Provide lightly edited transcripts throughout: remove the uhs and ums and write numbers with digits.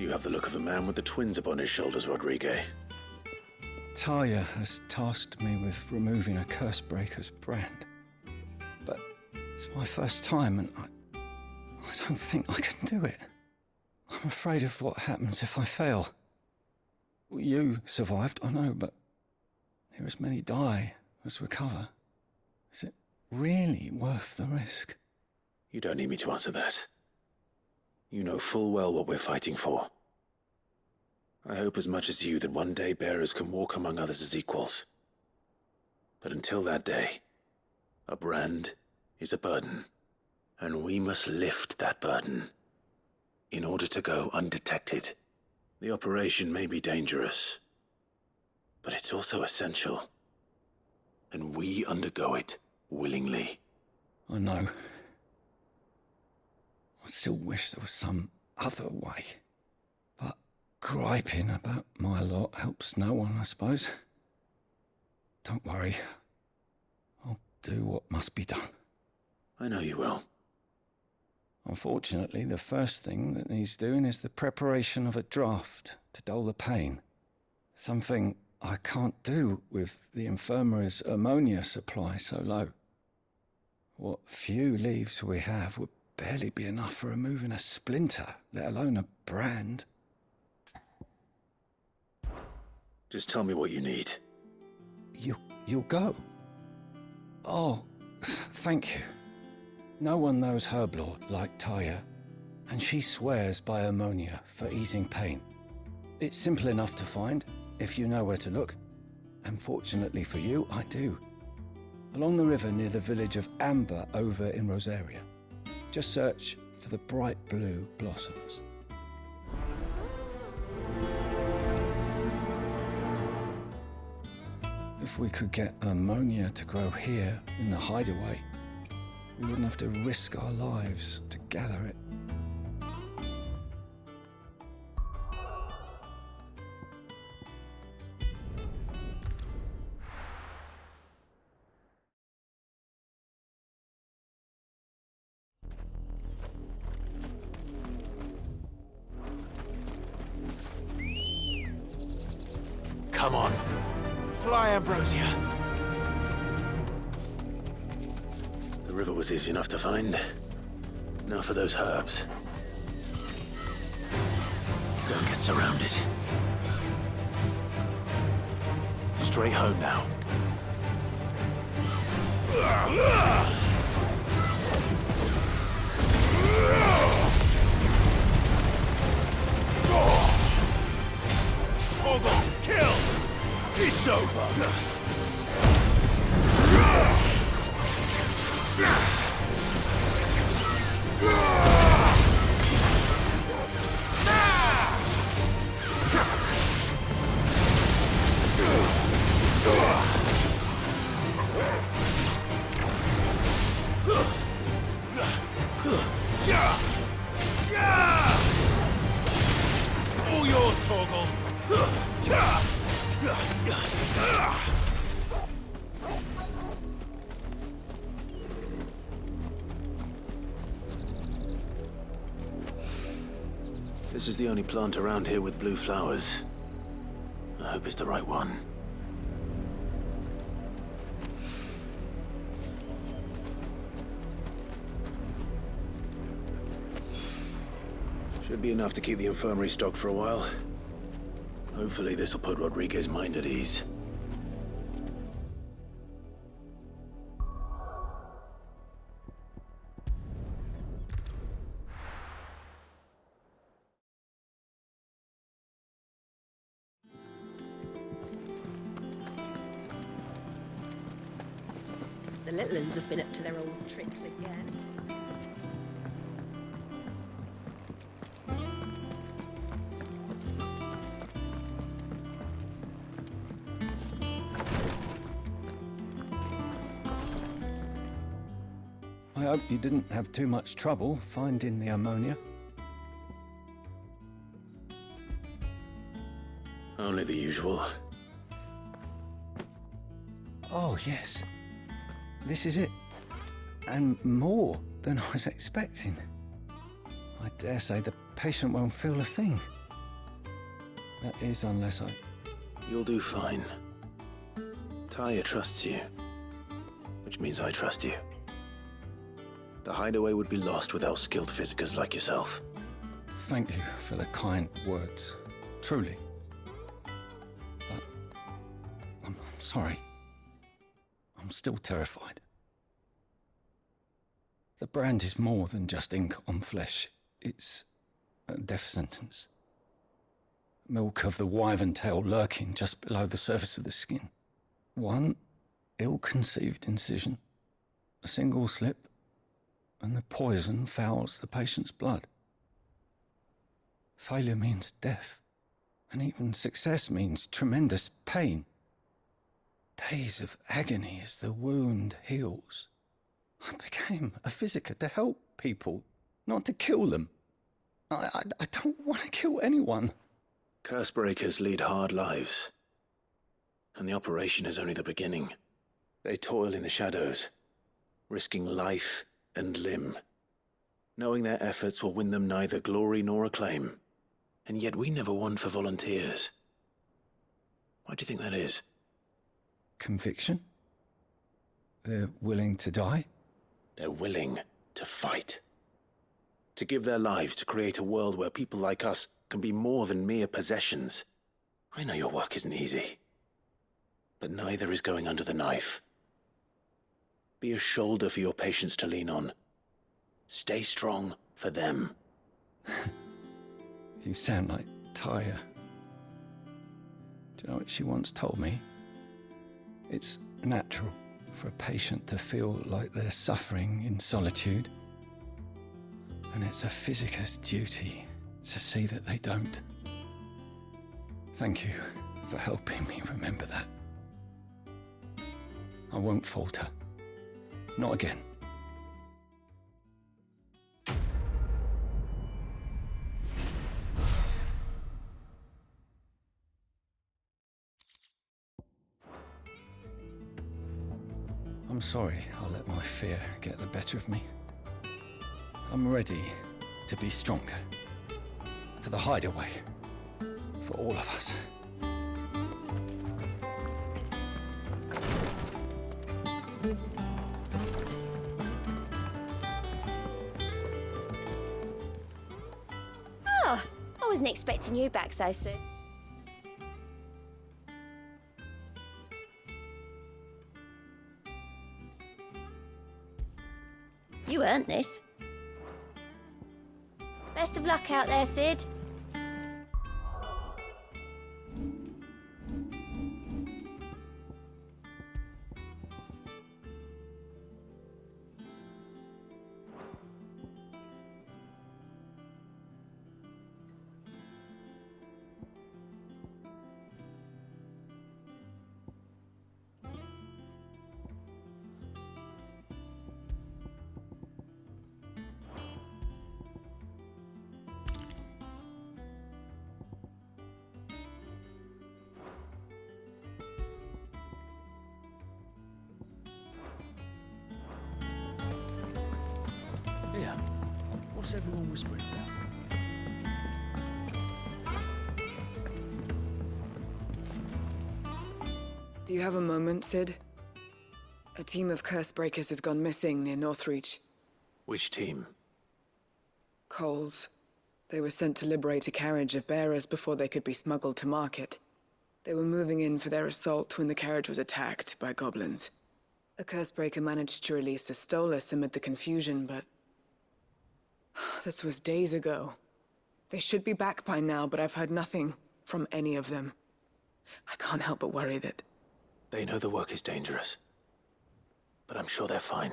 You have the look of a man with the twins upon his shoulders, Rodrigue. Talia has tasked me with removing a Cursebreaker's brand. But it's my first time and I don't think I can do it. I'm afraid of what happens if I fail. You survived, I know, but near as many die as recover. Is it really worth the risk? You don't need me to answer that. You know full well what we're fighting for. I hope as much as you that one day bearers can walk among others as equals. But until that day, a brand is a burden, and we must lift that burden in order to go undetected. The operation may be dangerous, but it's also essential, and we undergo it willingly. I know. I still wish there was some other way. But griping about my lot helps no one, I suppose. Don't worry. I'll do what must be done. I know you will. Unfortunately, the first thing that needs doing is the preparation of a draft to dull the pain. Something I can't do with the infirmary's ammonia supply so low. What few leaves we have would barely be enough for removing a splinter, let alone a brand. Just tell me what you need. You'll go? Oh, thank you. No one knows Herblord like Taya, and she swears by ammonia for easing pain. It's simple enough to find, if you know where to look. And fortunately for you, I do. Along the river near the village of Amber over in Rosaria. Just search for the bright blue blossoms. If we could get ammonia to grow here in the hideaway, we wouldn't have to risk our lives to gather it. Come on. Fly, Ambrosia. The river was easy enough to find. Now for those herbs. Don't get surrounded. Straight home now. Hold on! Kill! It's over! All yours, Torgal! This is the only plant around here with blue flowers. I hope it's the right one. Should be enough to keep the infirmary stocked for a while. Hopefully this will put Rodriguez's mind at ease. The little uns have been up to their old tricks again. I hope you didn't have too much trouble finding the ammonia. Only the usual. Oh, yes. This is it. And more than I was expecting. I dare say the patient won't feel a thing. That is, unless I... You'll do fine. Taya trusts you, which means I trust you. The hideaway would be lost without skilled physicers like yourself. Thank you for the kind words. Truly. But... I'm sorry. I'm still terrified. The brand is more than just ink on flesh. It's a death sentence. Milk of the wyvern tail lurking just below the surface of the skin. One ill-conceived incision, a single slip, and the poison fouls the patient's blood. Failure means death, and even success means tremendous pain. Days of agony as the wound heals. I became a physiker to help people, not to kill them. I don't want to kill anyone. Cursebreakers lead hard lives, and the operation is only the beginning. They toil in the shadows, risking life and limb, knowing their efforts will win them neither glory nor acclaim. And yet we never won for volunteers. Why do you think that is? Conviction? They're willing to die? They're willing to fight. To give their lives to create a world where people like us can be more than mere possessions. I know your work isn't easy, but neither is going under the knife. Be a shoulder for your patients to lean on. Stay strong for them. You sound like Taya. Do you know what she once told me? It's natural for a patient to feel like they're suffering in solitude. And it's a physiker's duty to see that they don't. Thank you for helping me remember that. I won't falter. Not again. I'm sorry I let my fear get the better of me. I'm ready to be stronger. For the hideaway. For all of us. Oh, I wasn't expecting you back so soon. You earned this. Best of luck out there, Sid. Yeah. What's everyone whispering about? Do you have a moment, Sid? A team of Cursebreakers has gone missing near Northreach. Which team? Coles. They were sent to liberate a carriage of bearers before they could be smuggled to market. They were moving in for their assault when the carriage was attacked by goblins. A Cursebreaker managed to release a Stolas amid the confusion, but... this was days ago. They should be back by now, but I've heard nothing from any of them. I can't help but worry that... They know the work is dangerous, but I'm sure they're fine.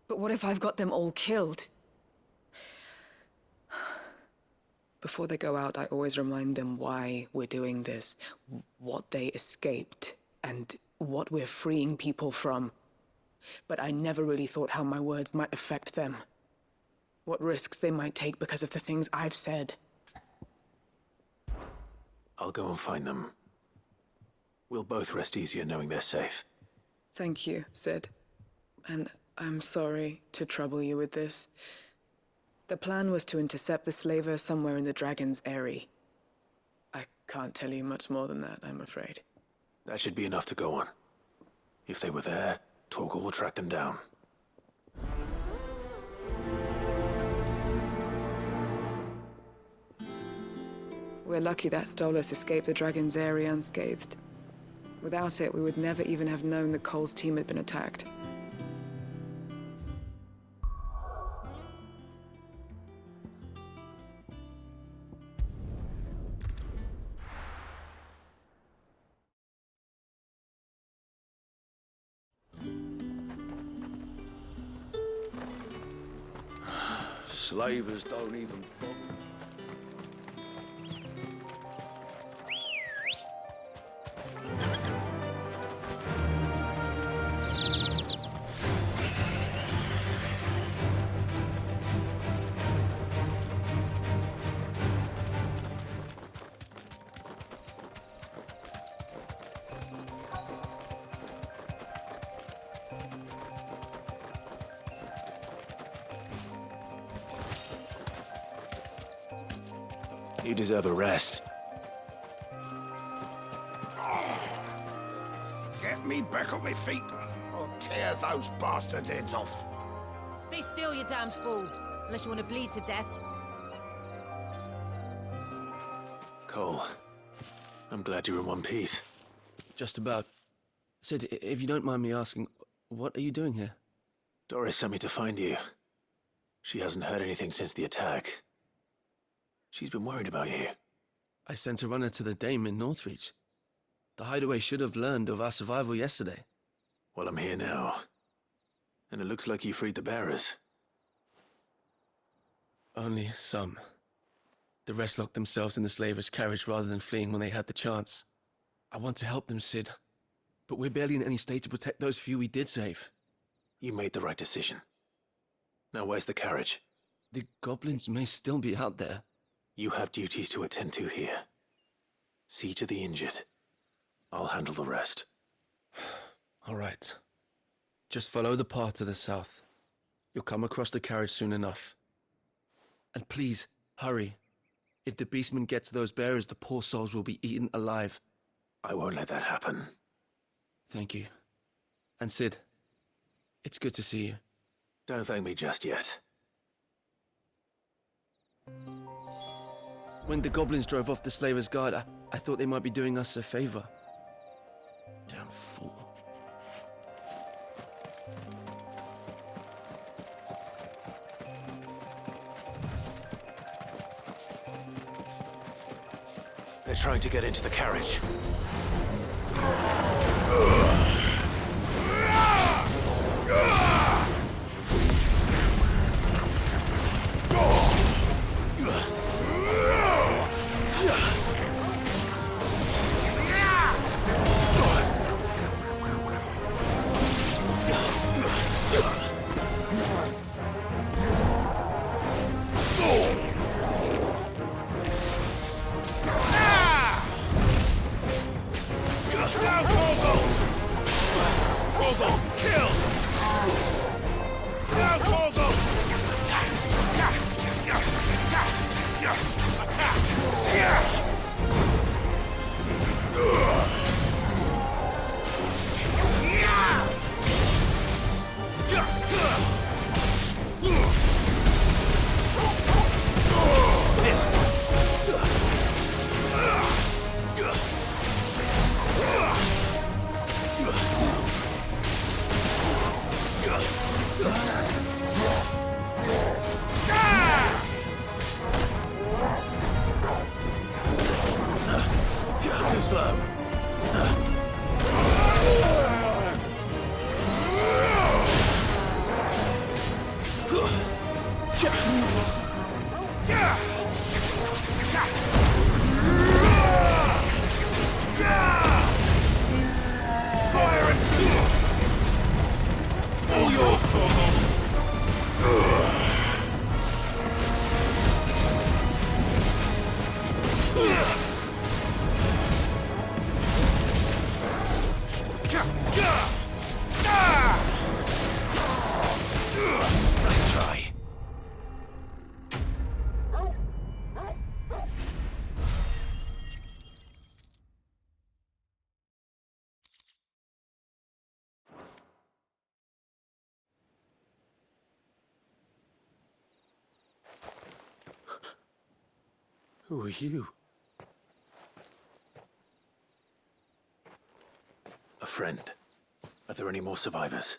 But what if I've got them all killed? Before they go out, I always remind them why we're doing this, what they escaped, and what we're freeing people from. But I never really thought how my words might affect them. What risks they might take because of the things I've said. I'll go and find them. We'll both rest easier knowing they're safe. Thank you, Sid. And I'm sorry to trouble you with this. The plan was to intercept the slaver somewhere in the Dragon's Eyrie. I Can't tell you much more than that, I'm afraid. That should be enough to go on. If they were there, Torgal will track them down. We're lucky that Stolas escaped the Dragon's area unscathed. Without it, we would never even have known that Cole's team had been attacked. Slavers don't even bother. You deserve a rest. Get me back on my feet, or tear those bastards' heads off. Stay still, you damned fool. Unless you want to bleed to death. Cole, I'm glad you're in one piece. Just about. Sid, if you don't mind me asking, what are you doing here? Doris sent me to find you. She hasn't heard anything since the attack. She's been worried about you. I sent a runner to the Dame in Northreach. The hideaway should have learned of our survival yesterday. Well, I'm here now. And it looks like you freed the bearers. Only some. The rest locked themselves in the slavers' carriage rather than fleeing when they had the chance. I want to help them, Sid. But we're barely in any state to protect those few we did save. You made the right decision. Now where's the carriage? The goblins may still be out there. You have duties to attend to here. See to the injured. I'll handle the rest. All right. Just follow the path to the south. You'll come across the carriage soon enough. And please, hurry. If the beastmen get to those bearers, the poor souls will be eaten alive. I won't let that happen. Thank you. And Sid, it's good to see you. Don't thank me just yet. When the goblins drove off the slavers' guard, I thought they might be doing us a favor. Damn fool. They're trying to get into the carriage. Too slow. Fire and all yours, Torgal. Nice try. Who are you? A friend. Are there any more survivors?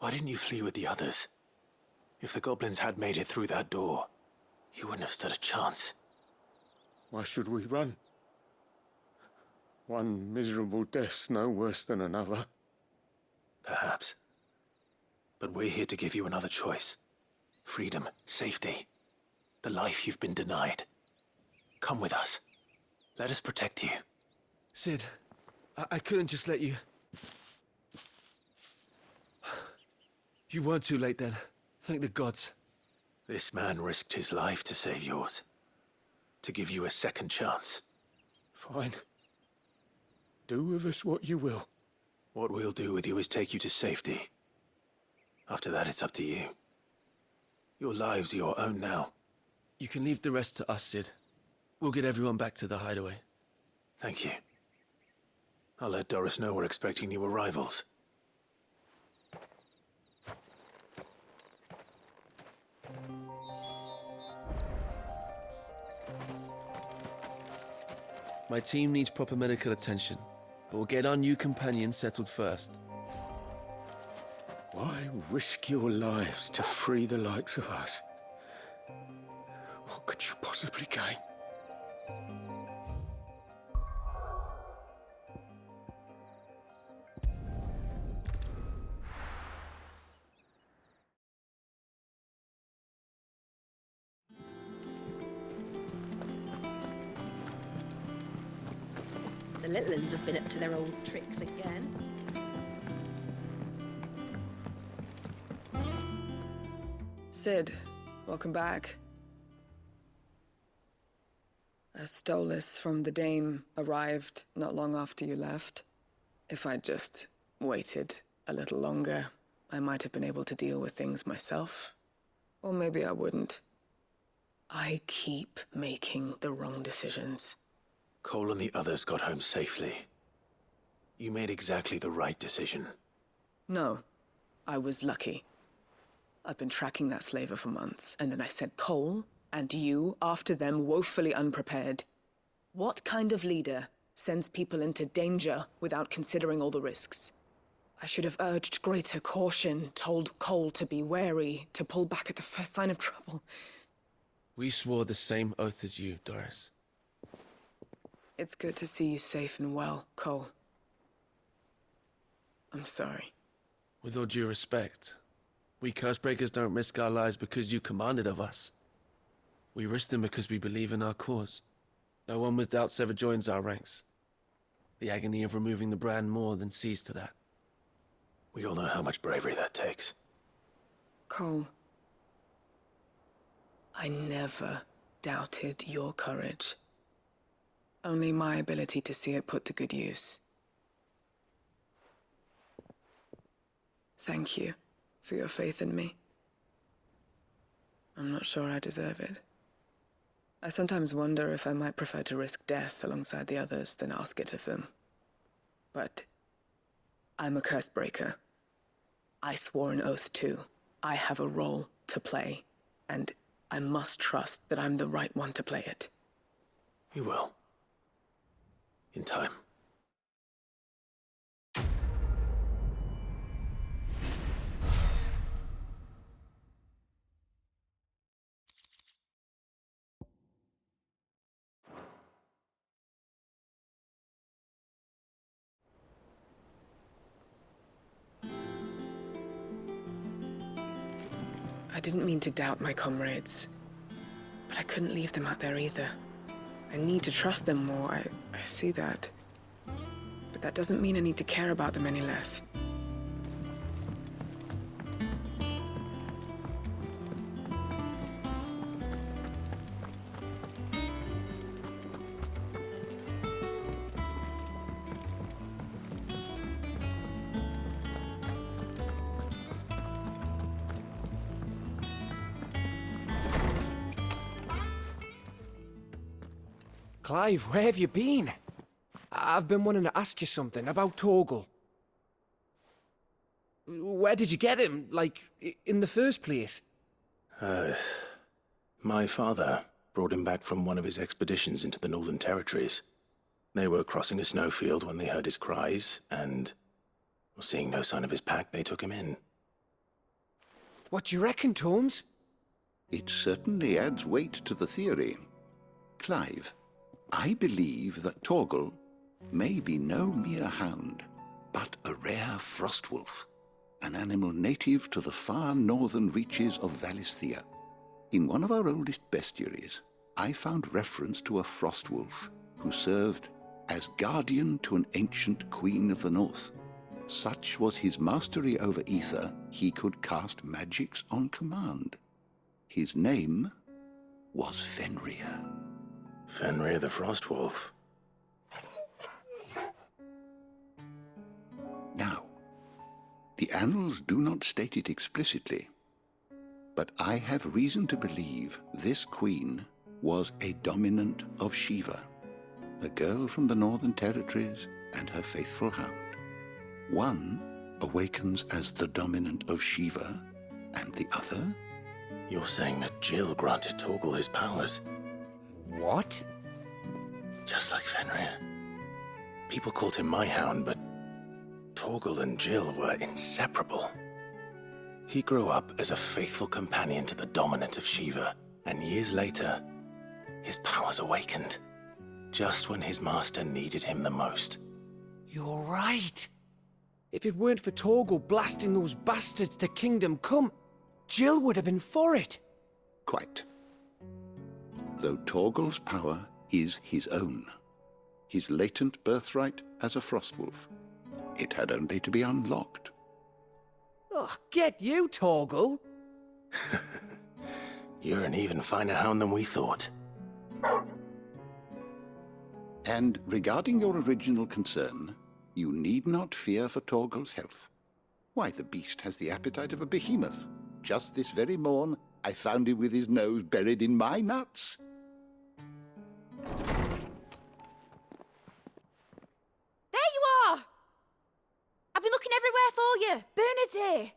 Why didn't you flee with the others? If the goblins had made it through that door, you wouldn't have stood a chance. Why should we run? One miserable death's no worse than another. Perhaps. But we're here to give you another choice. Freedom, safety, the life you've been denied. Come with us. Let us protect you. Sid, I couldn't just let you... You weren't too late then. Thank the gods. This man risked his life to save yours. To give you a second chance. Fine. Do with us what you will. What we'll do with you is take you to safety. After that, it's up to you. Your lives are your own now. You can leave the rest to us, Sid. We'll get everyone back to the hideaway. Thank you. I'll let Doris know we're expecting new arrivals. My team needs proper medical attention, but we'll get our new companion settled first. Why risk your lives to free the likes of us? What could you possibly gain? The little ones have been up to their old tricks again. Sid, welcome back. A Stolas from the Dame arrived not long after you left. If I'd just waited a little longer, I might have been able to deal with things myself. Or maybe I wouldn't. I keep making the wrong decisions. Cole and the others got home safely. You made exactly the right decision. No, I was lucky. I've been tracking that slaver for months, and then I sent Cole and you after them woefully unprepared. What kind of leader sends people into danger without considering all the risks? I should have urged greater caution, told Cole to be wary, to pull back at the first sign of trouble. We swore the same oath as you, Doris. It's good to see you safe and well, Cole. I'm sorry. With all due respect, we Cursebreakers don't risk our lives because you commanded of us. We risk them because we believe in our cause. No one with doubts ever joins our ranks. The agony of removing the brand more than sees to that. We all know how much bravery that takes. Cole, I never doubted your courage. Only my ability to see it put to good use. Thank you for your faith in me. I'm not sure I deserve it. I sometimes wonder if I might prefer to risk death alongside the others than ask it of them. But I'm a Cursebreaker. I swore an oath too. I have a role to play, and I must trust that I'm the right one to play it. You will. In time. I didn't mean to doubt my comrades, but I couldn't leave them out there either. I need to trust them more, I see that. But that doesn't mean I need to care about them any less. Clive, where have you been? I've been wanting to ask you something about Torgal. Where did you get him, like, in the first place? My father brought him back from one of his expeditions into the Northern Territories. They were crossing a snowfield when they heard his cries, and, seeing no sign of his pack, they took him in. What do you reckon, Torms? It certainly adds weight to the theory. Clive, I believe that Torgal may be no mere hound, but a rare frostwolf, an animal native to the far northern reaches of Valisthea. In one of our oldest bestiaries, I found reference to a frostwolf who served as guardian to an ancient queen of the north. Such was his mastery over ether, he could cast magics on command. His name was Fenrir. Fenrir the Frostwolf. Now, the annals do not state it explicitly, but I have reason to believe this queen was a dominant of Shiva, a girl from the Northern Territories and her faithful hound. One awakens as the dominant of Shiva, and the other? You're saying that Jill granted Torgal his powers? What? Just like Fenrir. People called him my hound, but Torgal and Jill were inseparable. He grew up as a faithful companion to the dominant of Shiva, and years later, his powers awakened, just when his master needed him the most. You're right. If it weren't for Torgal blasting those bastards to Kingdom Come, Jill would have been for it. Quite. Though Torgal's power is his own, his latent birthright as a Frostwolf. It had only to be unlocked. Oh, get you, Torgal! You're an even finer hound than we thought. And regarding your original concern, you need not fear for Torgal's health. Why, the beast has the appetite of a behemoth. Just this very morn, I found him with his nose buried in my nuts. There you are! I've been looking everywhere for you. Bernard's here.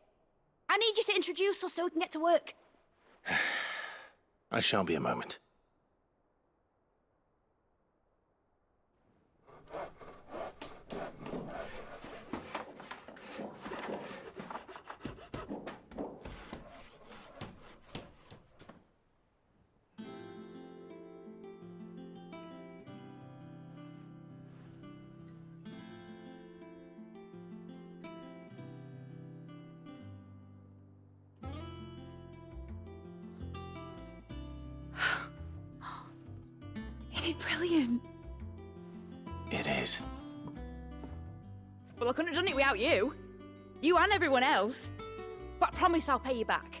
I need you to introduce us so we can get to work. I shall be a moment. Isn't it brilliant? It is. Well, I couldn't have done it without you. You and everyone else. But I promise I'll pay you back.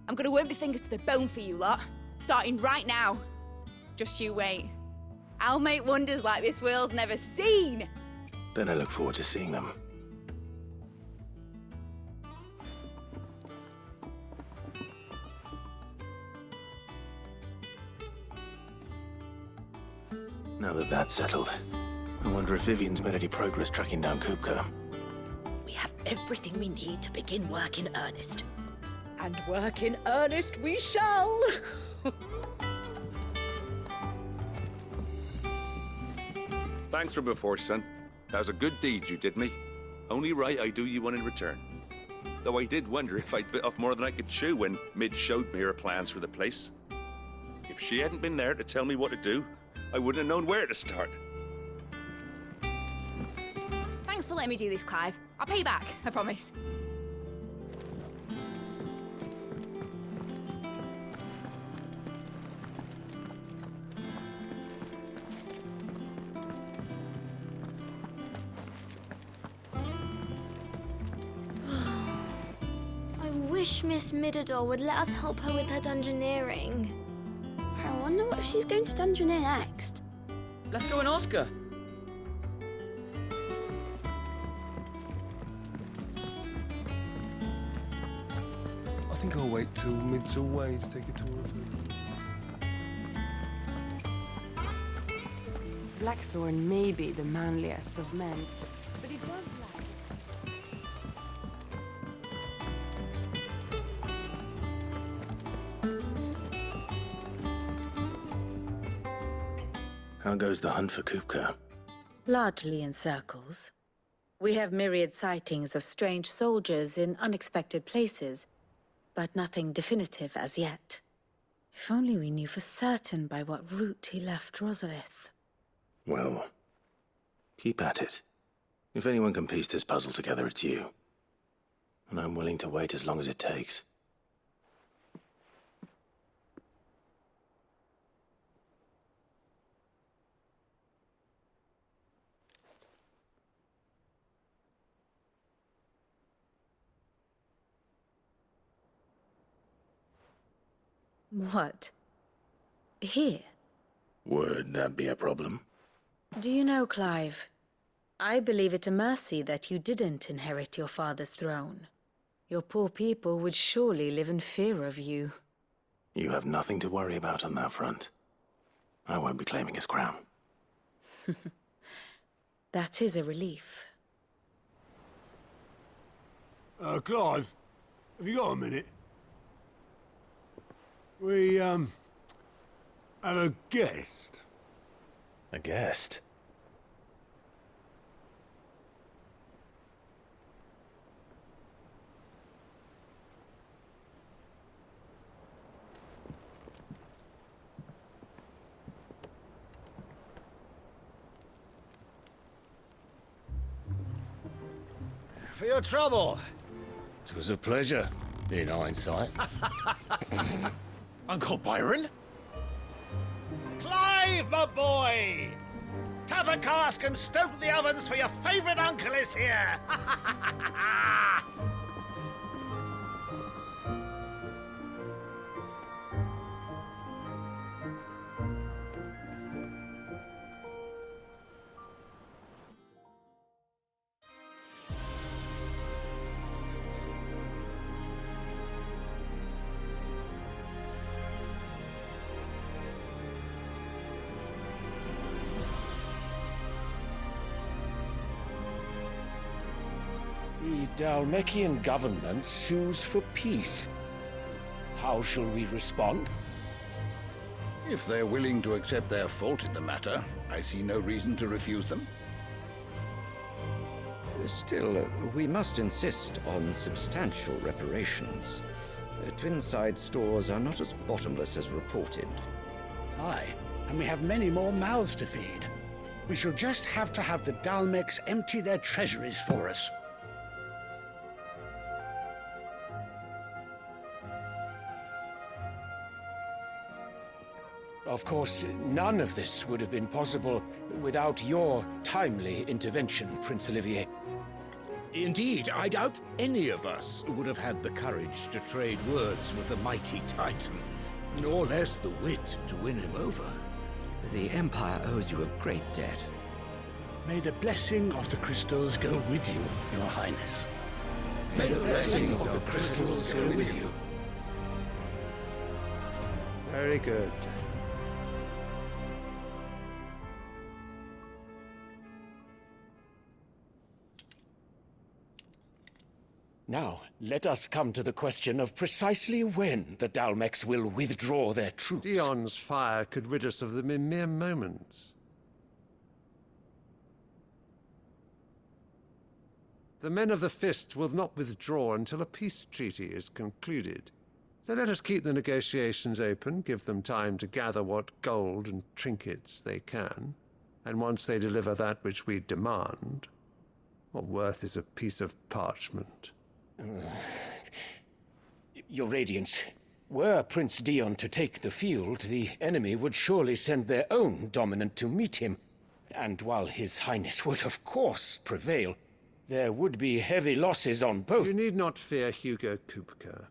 I'm gonna work my fingers to the bone for you lot, starting right now. Just you wait. I'll make wonders like this world's never seen. Then I look forward to seeing them. Now that that's settled, I wonder if Vivian's made any progress tracking down Kupka. We have everything we need to begin work in earnest. And work in earnest we shall. Thanks for before, son. That was a good deed you did me. Only right I do you one in return. Though I did wonder if I'd bit off more than I could chew when Mid showed me her plans for the place. If she hadn't been there to tell me what to do, I wouldn't have known where to start. Thanks for letting me do this, Clive. I'll pay you back, I promise. I wish Miss Midador would let us help her with her dungeoneering. I wonder what she's going to dungeoneer next. Let's go and ask her. I think I'll wait till Mid's away to take a tour of her. Blackthorn may be the manliest of men, but he does lack... How goes the hunt for Kupka? Largely in circles. We have myriad sightings of strange soldiers in unexpected places, but nothing definitive as yet. If only we knew for certain by what route he left Rosalith. Well, keep at it. If anyone can piece this puzzle together, it's you. And I'm willing to wait as long as it takes. What? Here? Would that be a problem? Do you know, Clive? I believe it a mercy that you didn't inherit your father's throne. Your poor people would surely live in fear of you. You have nothing to worry about on that front. I won't be claiming his crown. That is a relief. Clive, have you got a minute? We, have a guest. A guest? For your trouble. It was a pleasure, in hindsight. Uncle Byron? Clive, my boy! Tap a cask and stoke the ovens, for your favourite uncle is here! The Dalmekian government sues for peace. How shall we respond? If they're willing to accept their fault in the matter, I see no reason to refuse them. Still, we must insist on substantial reparations. Twinside stores are not as bottomless as reported. Aye, and we have many more mouths to feed. We shall just have to have the Dalmeks empty their treasuries for us. Of course, none of this would have been possible without your timely intervention, Prince Olivier. Indeed, I doubt any of us would have had the courage to trade words with the mighty Titan, nor less the wit to win him over. The Empire owes you a great debt. May the blessing of the crystals go with you, Your Highness. May the blessing of the crystals go with you. Very good. Now, let us come to the question of precisely when the Dalmeks will withdraw their troops. Dion's fire could rid us of them in mere moments. The men of the Fist will not withdraw until a peace treaty is concluded. So let us keep the negotiations open, give them time to gather what gold and trinkets they can, and once they deliver that which we demand, what worth is a piece of parchment? Your Radiance, were Prince Dion to take the field, the enemy would surely send their own dominant to meet him. And while His Highness would of course prevail, there would be heavy losses on both. You need not fear Hugo Kupka.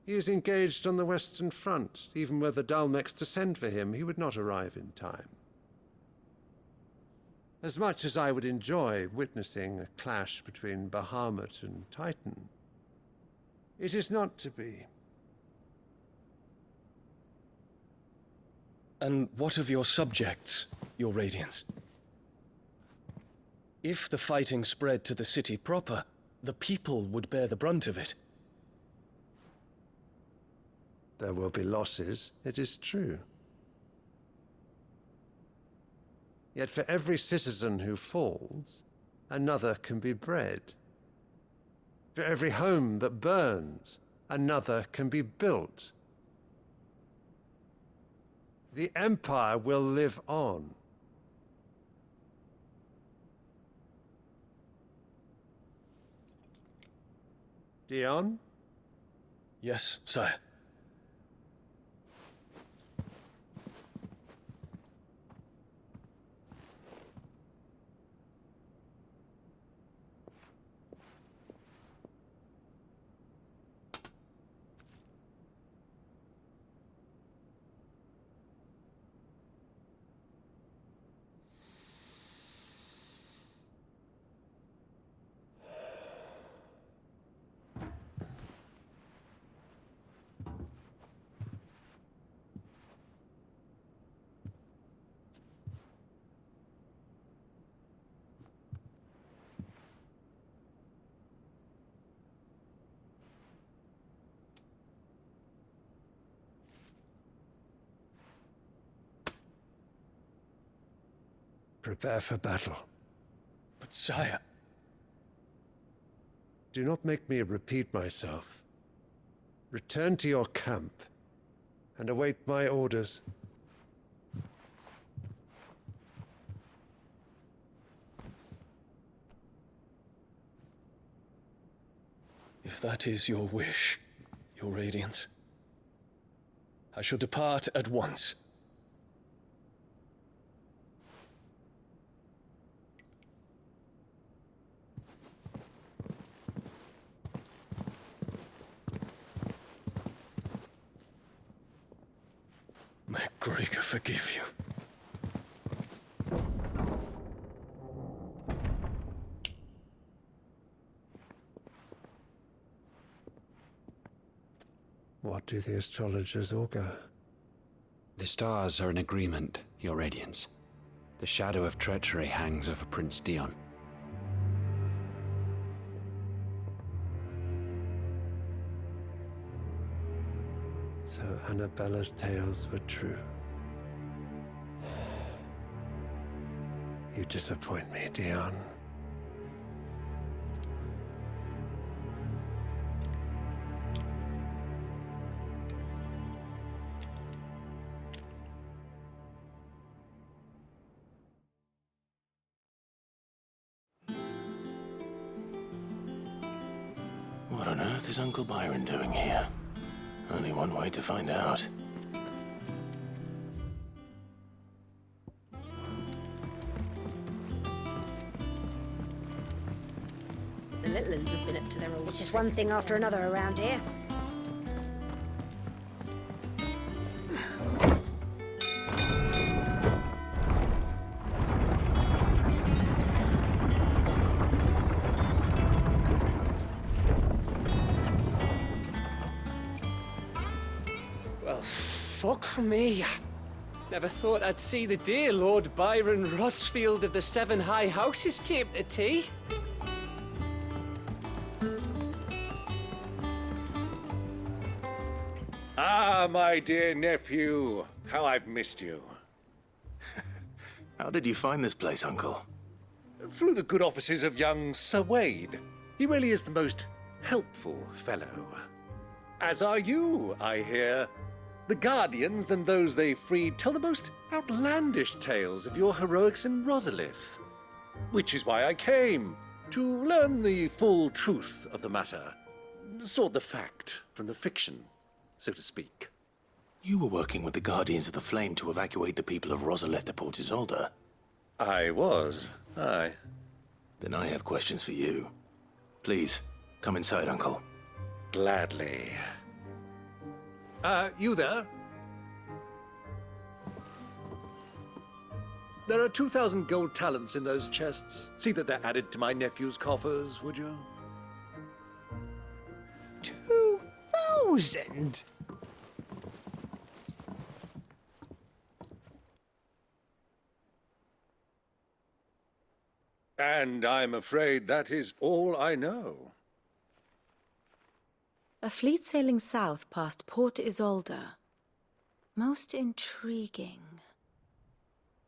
He is engaged on the Western Front. Even were the Dalmeks to send for him, he would not arrive in time. As much as I would enjoy witnessing a clash between Bahamut and Titan, it is not to be. And what of your subjects, Your Radiance? If the fighting spread to the city proper, the people would bear the brunt of it. There will be losses, it is true. Yet for every citizen who falls, another can be bred. For every home that burns, another can be built. The Empire will live on. Dion? Yes, sire. Prepare for battle. But sire... Do not make me repeat myself. Return to your camp and await my orders. If that is your wish, your Radiance, I shall depart at once. May Gregor forgive you. What do the astrologers augur? The stars are in agreement, Your Radiance. The shadow of treachery hangs over Prince Dion. So Annabella's tales were true. You disappoint me, Dion. What on earth is Uncle Byron doing here? Only one way to find out. The little ones have been up to their old... It's just one thing after another around here. Well, fuck me. Never thought I'd see the day Lord Byron Rosfield of the Seven High Houses came to tea. Ah, my dear nephew. How I've missed you. How did you find this place, Uncle? Through the good offices of young Sir Wade. He really is the most helpful fellow. As are you, I hear. The Guardians and those they freed tell the most outlandish tales of your heroics in Rosalith. Which is why I came, to learn the full truth of the matter. Sort the fact from the fiction, so to speak. You were working with the Guardians of the Flame to evacuate the people of Rosalith to Port Isolde. I was, aye. Then I have questions for you. Please, come inside, Uncle. Gladly. You there? There are 2,000 gold talents in those chests. See that they're added to my nephew's coffers, would you? 2,000? And I'm afraid that is all I know. A fleet sailing south past Port Isolde. Most intriguing.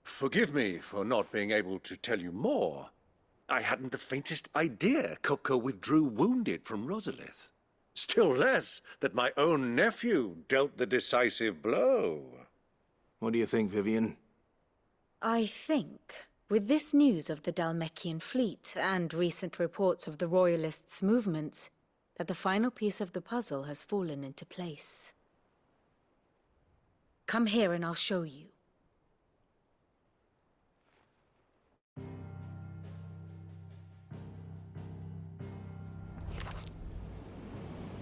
Forgive me for not being able to tell you more. I hadn't the faintest idea Kupka withdrew wounded from Rosalith. Still less that my own nephew dealt the decisive blow. What do you think, Vivian? I think, with this news of the Dalmekian fleet and recent reports of the Royalists' movements, that the final piece of the puzzle has fallen into place. Come here and I'll show you.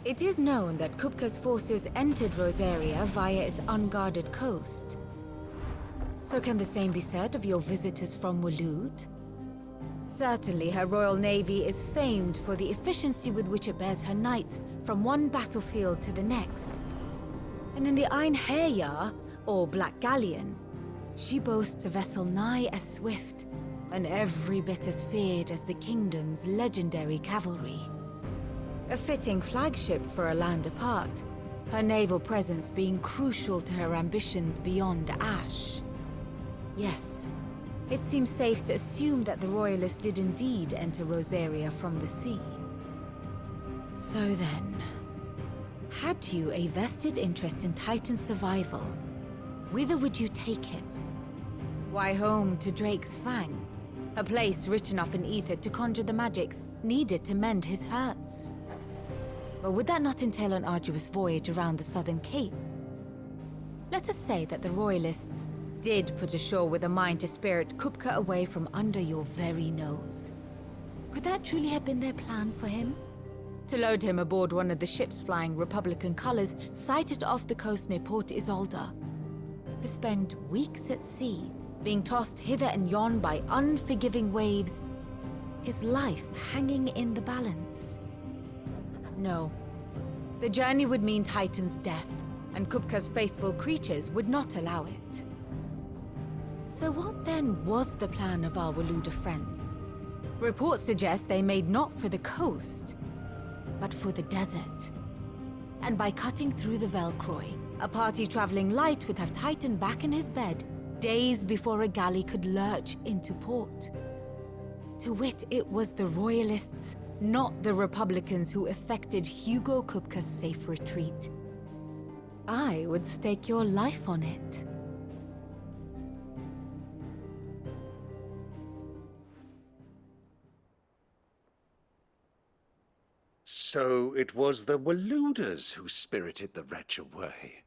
It is known that Kupka's forces entered Rosaria via its unguarded coast. So can the same be said of your visitors from Waloed? Certainly her Royal Navy is famed for the efficiency with which it bears her knights from one battlefield to the next. And in the Einherjar, or Black Galleon, she boasts a vessel nigh as swift and every bit as feared as the kingdom's legendary cavalry. A fitting flagship for a land apart, her naval presence being crucial to her ambitions beyond Ash. Yes, it seems safe to assume that the Royalists did indeed enter Rosaria from the sea. So then, had you a vested interest in Titan's survival, whither would you take him? Why, home to Drake's Fang, a place rich enough in ether to conjure the magics needed to mend his hurts. Or would that not entail an arduous voyage around the southern cape? Let us say that the Royalists did put ashore with a mind to spirit Kupka away from under your very nose. Could that truly have been their plan for him? To load him aboard one of the ships flying Republican colors sighted off the coast near Port Isolde? To spend weeks at sea, being tossed hither and yon by unforgiving waves, his life hanging in the balance? No. The journey would mean Titan's death, and Kupka's faithful creatures would not allow it. So what then was the plan of our Waluda friends? Reports suggest they made not for the coast, but for the desert. And by cutting through the Velcroy, a party traveling light would have Titan back in his bed days before a galley could lurch into port. To wit, it was the Royalists, not the Republicans, who effected Hugo Kupka's safe retreat. I would stake your life on it. So it was the Waluders who spirited the wretch away.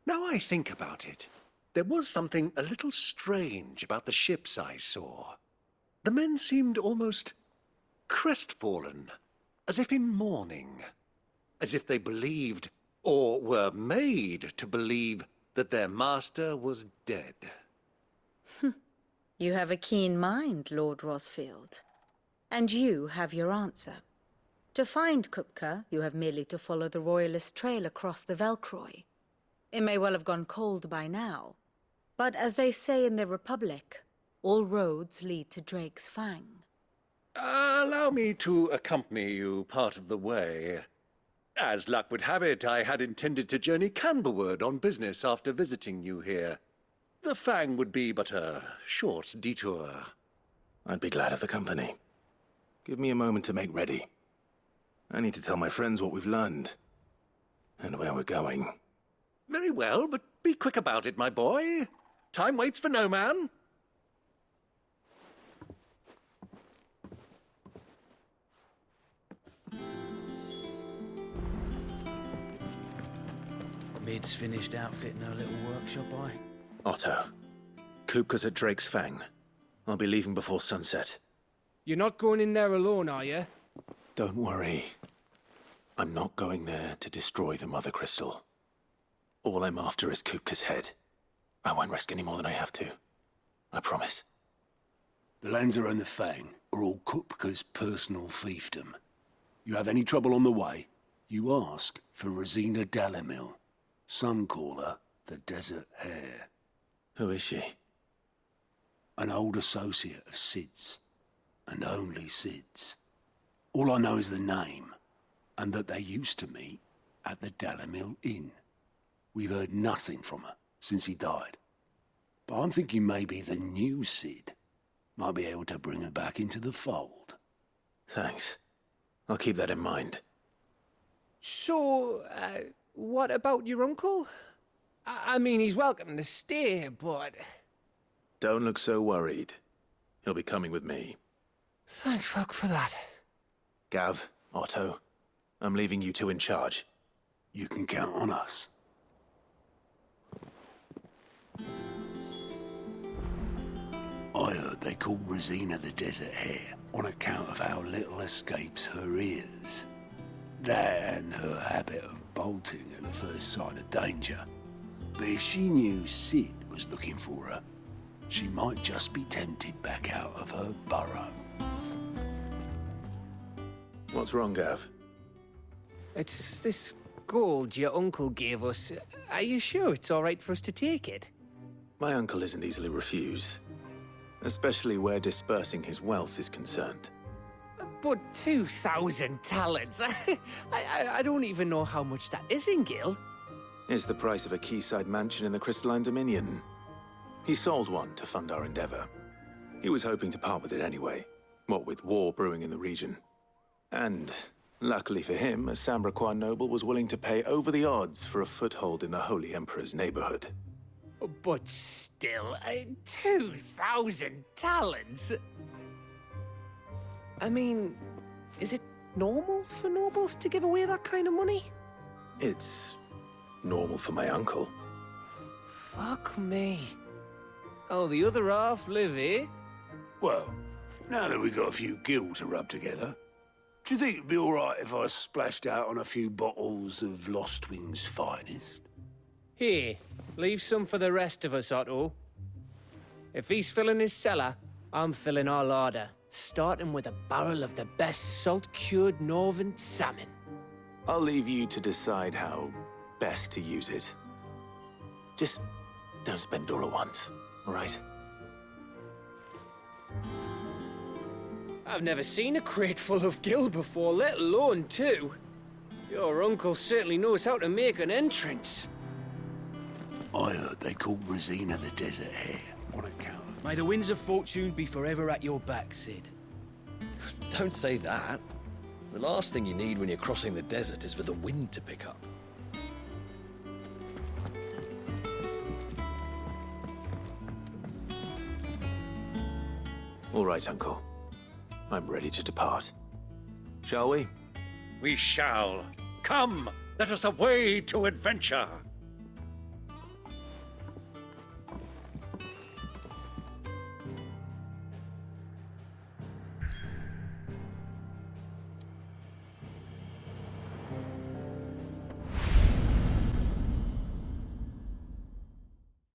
Now I think about it, there was something a little strange about the ships I saw. The men seemed almost crestfallen, as if in mourning, as if they believed, or were made to believe, that their master was dead. You have a keen mind, Lord Rosfield. And you have your answer. To find Kupka, you have merely to follow the Royalist trail across the Velcroy. It may well have gone cold by now, but as they say in the Republic, all roads lead to Drake's Fang. Allow me to accompany you part of the way. As luck would have it, I had intended to journey Canberward on business after visiting you here. The Fang would be but a short detour. I'd be glad of the company. Give me a moment to make ready. I need to tell my friends what we've learned, and where we're going. Very well, but be quick about it, my boy. Time waits for no man. Mid's finished outfitting her little workshop, Otto, Kupka's at Drake's Fang. I'll be leaving before sunset. You're not going in there alone, are you? Don't worry. I'm not going there to destroy the Mother Crystal. All I'm after is Kupka's head. I won't risk any more than I have to. I promise. The Lancer and the Fang are all Kupka's personal fiefdom. You have any trouble on the way, you ask for Rosina Dalamil. Some call her the Desert Hare. Who is she? An old associate of Sid's, and only Sid's. All I know is the name, and that they used to meet at the Dalamil Inn. We've heard nothing from her since he died. But I'm thinking maybe the new Cid might be able to bring her back into the fold. Thanks. I'll keep that in mind. So, what about your uncle? I mean, he's welcome to stay, but... Don't look so worried. He'll be coming with me. Thank fuck for that. Gav, Otto, I'm leaving you two in charge. You can count on us. I heard they call Rosina the Desert Hare on account of how little escapes her ears. That and her habit of bolting at the first sign of danger. But if she knew Cid was looking for her, she might just be tempted back out of her burrow. What's wrong, Gav? It's this gold your uncle gave us. Are you sure it's all right for us to take it? My uncle isn't easily refused, especially where dispersing his wealth is concerned. But 2,000 talents? I don't even know how much that is in Gil. It's the price of a quayside mansion in the Crystalline Dominion. He sold one to fund our endeavor. He was hoping to part with it anyway, what with war brewing in the region. And, luckily for him, a Sambraquois noble was willing to pay over the odds for a foothold in the Holy Emperor's neighborhood. But still, 2,000 talents? I mean, is it normal for nobles to give away that kind of money? It's normal for my uncle. Fuck me. Oh, the other half live, eh? Well, now that we've got a few gil to rub together, do you think it'd be all right if I splashed out on a few bottles of Lost Wing's finest? Here, leave some for the rest of us, Otto. If he's filling his cellar, I'm filling our larder, starting with a barrel of the best salt-cured northern salmon. I'll leave you to decide how best to use it. Just don't spend all at once, all right? I've never seen a crate full of gil before, let alone two. Your uncle certainly knows how to make an entrance. I heard they called Rosina the Desert Hare on account of... May the winds of fortune be forever at your back, Cid. Don't say that. The last thing you need when you're crossing the desert is for the wind to pick up. All right, Uncle. I'm ready to depart. Shall we? We shall. Come, let us away to adventure.